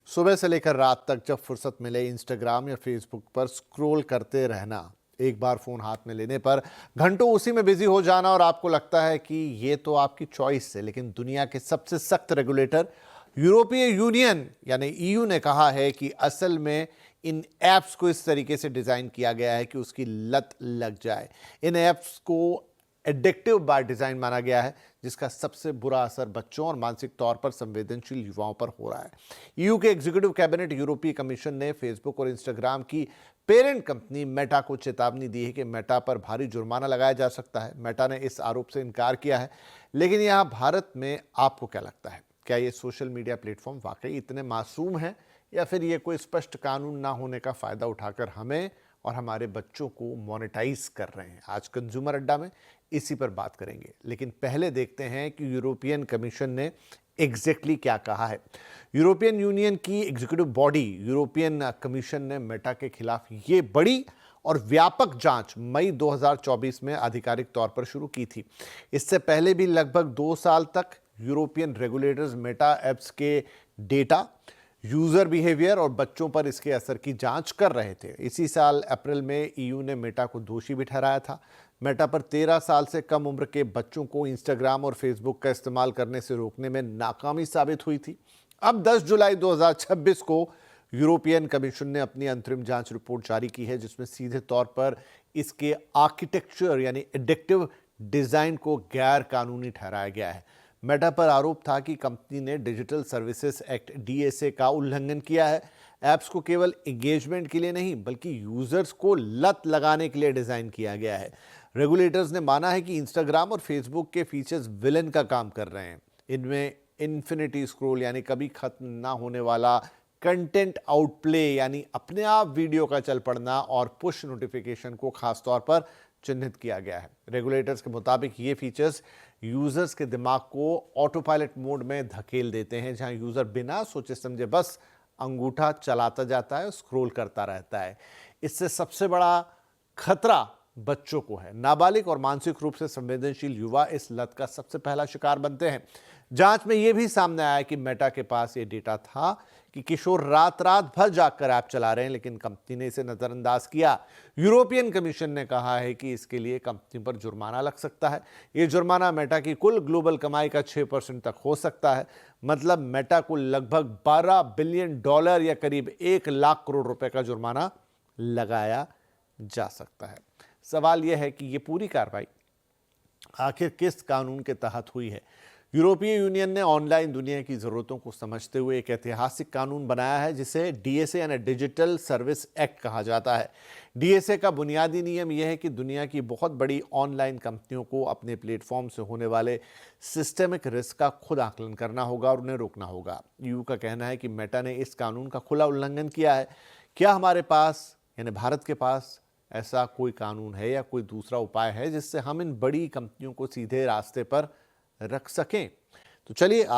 सुबह से लेकर रात तक जब फुर्सत मिले इंस्टाग्राम या फेसबुक पर स्क्रॉल करते रहना, एक बार फोन हाथ में लेने पर घंटों उसी में बिजी हो जाना और आपको लगता है कि ये तो आपकी चॉइस है। लेकिन दुनिया के सबसे सख्त रेगुलेटर यूरोपीय यूनियन यानी ईयू ने कहा है कि असल में इन ऐप्स को इस तरीके से डिजाइन किया गया है कि उसकी लत लग जाए। इन ऐप्स को एडिक्टिव बाय डिजाइन माना गया है, जिसका सबसे बुरा असर बच्चों और मानसिक तौर पर संवेदनशील युवाओं पर हो रहा है। ईयू के एग्जीक्यूटिव कैबिनेट यूरोपीय कमीशन ने फेसबुक और इंस्टाग्राम की पेरेंट कंपनी मेटा को चेतावनी दी है कि मेटा पर भारी जुर्माना लगाया जा सकता है। मेटा ने इस आरोप से इनकार किया है। लेकिन यहां भारत में आपको क्या लगता है? क्या ये सोशल मीडिया प्लेटफॉर्म वाकई इतने मासूम हैं, या फिर ये कोई स्पष्ट कानून ना होने का फायदा उठाकर हमें और हमारे बच्चों को मोनेटाइज कर रहे हैं? आज कंज्यूमर अड्डा में इसी पर बात करेंगे। लेकिन पहले देखते हैं कि यूरोपियन कमीशन ने एग्जैक्टली क्या कहा है। यूरोपियन यूनियन की एग्जीक्यूटिव बॉडी यूरोपियन कमीशन ने मेटा के खिलाफ ये बड़ी और व्यापक जांच मई 2024 में आधिकारिक तौर पर शुरू की थी। इससे पहले भी लगभग 2 साल तक यूरोपियन रेगुलेटर्स मेटा ऐप्स के डेटा, यूजर बिहेवियर और बच्चों पर इसके असर की जांच कर रहे थे। इसी साल अप्रैल में ईयू ने मेटा को दोषी भी ठहराया था। मेटा पर 13 साल से कम उम्र के बच्चों को इंस्टाग्राम और फेसबुक का इस्तेमाल करने से रोकने में नाकामी साबित हुई थी। अब 10 जुलाई 2026 को यूरोपियन कमीशन ने अपनी अंतरिम जांच रिपोर्ट जारी की है, जिसमें सीधे तौर पर इसके आर्किटेक्चर यानी एडिक्टिव डिजाइन को गैर कानूनी ठहराया गया है। मेटा पर आरोप था कि कंपनी ने डिजिटल सर्विसेज एक्ट डीएसए का उल्लंघन किया है। ऐप्स को केवल एंगेजमेंट के लिए नहीं, बल्कि यूजर्स को लत लगाने के लिए डिजाइन किया गया है। रेगुलेटर्स ने माना है कि इंस्टाग्राम और फेसबुक के फीचर्स विलेन का काम कर रहे हैं। इनमें इन्फिनिटी स्क्रॉल यानी कभी खत्म ना होने वाला कंटेंट आउटप्ले यानी अपने आप वीडियो का चल पड़ना और पुश नोटिफिकेशन को खासतौर पर चिन्हित किया गया है। रेगुलेटर्स के मुताबिक ये फीचर्स यूजर्स के दिमाग को ऑटो पायलट मोड में धकेल देते हैं, जहां यूजर बिना सोचे समझे बस अंगूठा चलाता जाता है, स्क्रॉल करता रहता है। इससे सबसे बड़ा खतरा बच्चों को है। नाबालिग और मानसिक रूप से संवेदनशील युवा इस लत का सबसे पहला शिकार बनते हैं। जांच में यह भी सामने आया कि मेटा के पास यह डेटा था कि किशोर रात भर जागकर ऐप चला रहे हैं, लेकिन कंपनी ने इसे नजरअंदाज किया। यूरोपियन कमीशन ने कहा है कि इसके लिए कंपनी पर जुर्माना लग सकता है। यह जुर्माना मेटा की कुल ग्लोबल कमाई का 6% तक हो सकता है। मतलब मेटा को लगभग $12 बिलियन या करीब 1 लाख करोड़ रुपए का जुर्माना लगाया जा सकता है। सवाल यह है कि यह पूरी कार्रवाई आखिर किस कानून के तहत हुई है? यूरोपीय यूनियन ने ऑनलाइन दुनिया की जरूरतों को समझते हुए एक ऐतिहासिक कानून बनाया है, जिसे डीएसए यानी डिजिटल सर्विस एक्ट कहा जाता है। डीएसए का बुनियादी नियम यह है कि दुनिया की बहुत बड़ी ऑनलाइन कंपनियों को अपने प्लेटफॉर्म से होने वाले सिस्टमिक रिस्क का खुद आकलन करना होगा और उन्हें रोकना होगा। ईयू का कहना है कि मेटा ने इस कानून का खुला उल्लंघन किया है। क्या हमारे पास यानी भारत के पास ऐसा कोई कानून है या कोई दूसरा उपाय है जिससे हम इन बड़ी कंपनियों को सीधे रास्ते पर रख सकें? तो चलिए